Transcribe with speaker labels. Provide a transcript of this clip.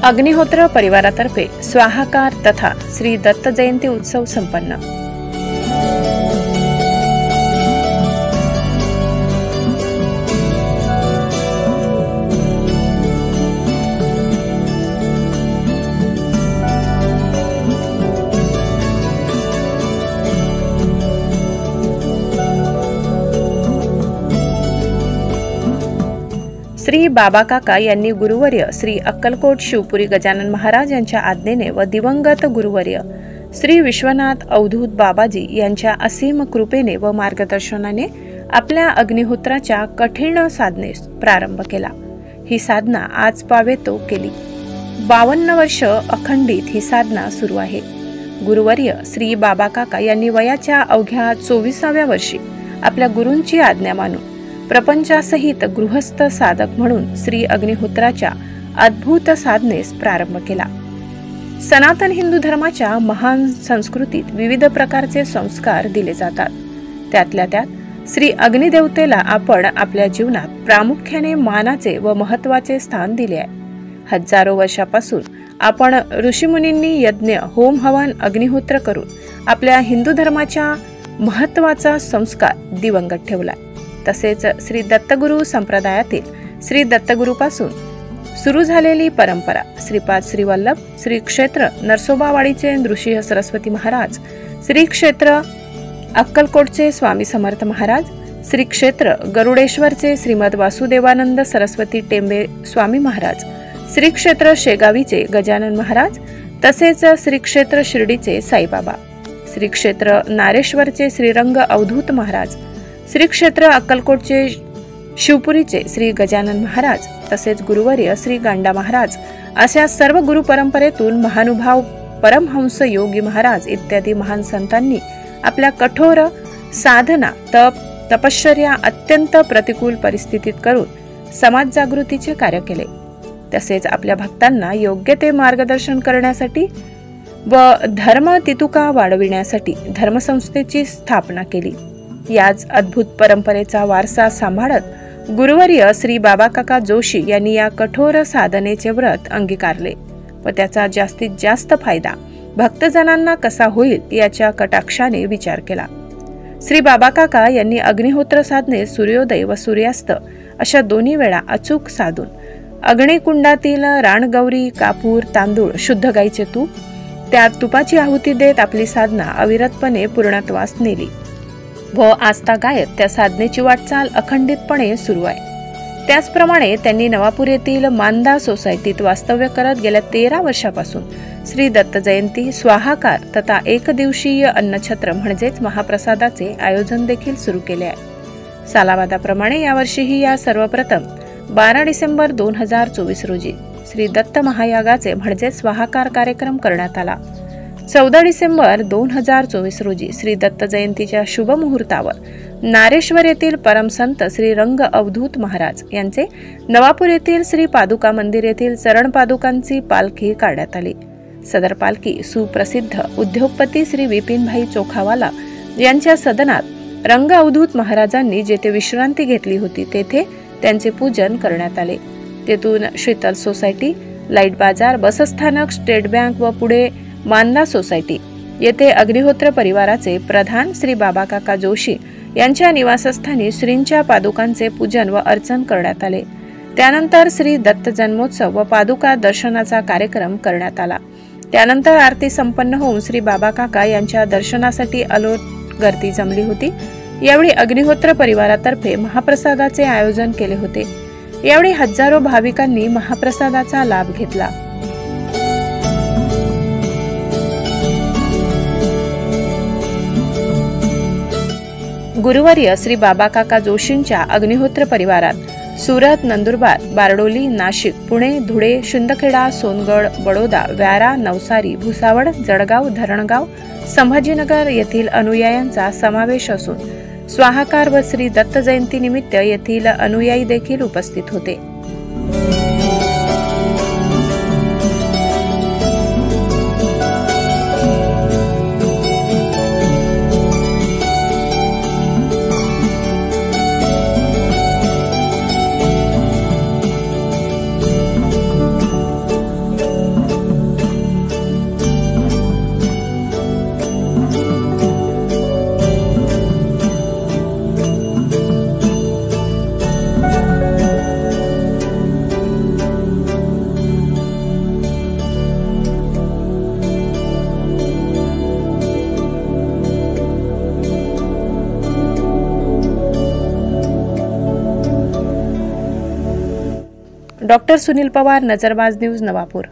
Speaker 1: अग्निहोत्र परिवारातर्फे स्वाहाकार तथा श्री दत्त जयंती उत्सव संपन्न। श्री बाबा काका यांनी गुरुवर्य श्री अक्कलकोट शिवपुरी गजानन महाराज यांच्या आज्ञेने व दिवंगत गुरुवर्य श्री विश्वनाथ अवधूत बाबाजी यांच्या असीम कृपेने व मार्गदर्शनाने आपल्या अग्निहोत्राच्या कठीण साधनेस प्रारंभ केला। ही साधना आज पावेतो केली। 52 वर्ष अखंडित ही साधना सुरू आहे। गुरुवर्य श्री बाबा काका यांनी वयाच्या अवघ्या 24व्या वर्षी आपल्या गुरूंची आज्ञा मानून प्रपंचासहित गृहस्थ साधक म्हणून श्री अग्निहोत्राच्या अद्भुत साधनेस प्रारंभ केला। सनातन हिंदू धर्माच्या महान संस्कृतीत विविध प्रकारचे संस्कार दिले जातात। त्यातल्या त्यात श्री अग्निदेवतेला आपण आपल्या जीवनात प्रामुख्याने मानाचे व महत्त्वाचे स्थान दिले आहे। हजारो वर्षापासून आपण ऋषीमुनींनी यज्ञ, होम हवन, अग्निहोत्र करून आपल्या हिंदू धर्माच्या महत्त्वाचा संस्कार दिवंगत ठेवला। तसेच श्री दत्तगुरु संप्रदायातील श्री दत्तगुरुपासून सुरू झालेली परंपरा श्रीपाद श्री वल्लभ, श्री क्षेत्र नरसोबावाडीचे नृसिंह सरस्वती महाराज, श्री क्षेत्र अक्कलकोटचे स्वामी समर्थ महाराज, श्री क्षेत्र गरुडेश्वरचे श्रीमद वासुदेवानंद सरस्वती टेंबे स्वामी महाराज, श्री क्षेत्र शेगावीचे गजानन महाराज, तसेच श्री क्षेत्र शिर्डीचे साईबाबा, श्री क्षेत्र नारेश्वरचे श्रीरंग अवधूत महाराज, श्री क्षेत्र अक्कलकोटचे शिवपुरीचे श्री गजानन महाराज, तसेच गुरुवर्य श्री गांडा महाराज अशा सर्व गुरु परंपरेतून महानुभाव परमहंस योगी महाराज इत्यादी महान संतांनी आपल्या कठोर साधना, तप, तपश्चर्या अत्यंत प्रतिकूल परिस्थितीत करून समाज जागृतीचे कार्य केले। तसेच आपल्या भक्तांना योग्य ते मार्गदर्शन करण्यासाठी व धर्म तितुका वाढविण्यासाठी धर्मसंस्थेची स्थापना केली। याच अद्भुत परंपरेचा वारसा सांभाळत गुरुवर्य श्री बाबा काका जोशी यांनी या कठोर साधनेचे व्रत अंगीकारले व त्याचा जास्तीत जास्त फायदा भक्तजनांना कसा होईल याच्या कटाक्षाने विचार केला। श्री बाबा काका यांनी अग्निहोत्र साधने सूर्योदय व सूर्यास्त अशा दोन्ही वेळा अचूक साधून अग्निकुंडातील रानगौरी, कापूर, तांदूळ, शुद्ध गाईचे तूप, त्यात तुपाची आहुती देत आपली साधना अविरतपणे पूर्णत्वास नेली व आजतागायत त्या साधनेची वाटचाल अखंडितपणे सुरू आहे। त्याचप्रमाणे त्यांनी नवापूर येथील मांदा सोसायटीत वास्तव्य करत गेल्या 13 वर्षापासून श्री दत्त जयंती, स्वाहाकार तथा एकदिवसीय अन्नछत्र म्हणजेच महाप्रसादाचे आयोजन देखील सुरू केले आहे। सालाबादाप्रमाणे यावर्षीही या सर्वप्रथम 12 डिसेंबर 2024 रोजी श्री दत्त महायागाचे म्हणजेच स्वाहाकार कार्यक्रम करण्यात आला। 14 डिसेंबर 2024 रोजी श्री दत्त जयंतीच्या शुभ मुहूर्तावर नारेश्वर येथील परमसंत श्री रंग अवधूत महाराज यांचे नवापूर येथील श्री पादुका मंदिर येथील चरण पादुकांची पालखी काढण्यात आली। सदर पालखी सुप्रसिद्ध उद्योगपती श्री विपिनभाई चोखावाला यांच्या सदनात रंग अवधूत महाराजांनी जेथे विश्रांती घेतली होती तेथे त्यांचे पूजन करण्यात आले। तेथून शीतल सोसायटी, लाईट बाजार, बसस्थानक, स्टेट बँक व पुढे मानला सोसायटी येथे अग्निहोत्र परिवाराचे प्रधान श्री बाबा काका जोशी यांच्या निवासस्थानी श्रींच्या पादुकांचे पूजन व अर्चन करण्यात आले। त्यानंतर श्री दत्त जन्मोत्सव व पादुका दर्शनाचा कार्यक्रम करण्यात आला। त्यानंतर आरती संपन्न होऊन श्री बाबा काका यांच्या दर्शनासाठी अलोट गर्दी जमली होती। यावेळी अग्निहोत्र परिवारातर्फे महाप्रसादाचे आयोजन केले होते। यावेळी हजारो भाविकांनी महाप्रसादाचा लाभ घेतला। गुरुवर्य श्री बाबा काका जोशींच्या अग्निहोत्र परिवारात सुरत, नंदुरबार, बारडोली, नाशिक, पुणे, धुळे, शिंदखेडा, सोनगड, बडोदा, व्यारा, नवसारी, भुसावळ, जळगाव, धरणगाव, संभाजीनगर येथील अनुयायांचा समावेश असून स्वाहाकार व श्री दत्त जयंती निमित्त येथील अनुयायी देखील उपस्थित होते। Doctor Sunil Pawar, Nazarbaaz news, Navapur.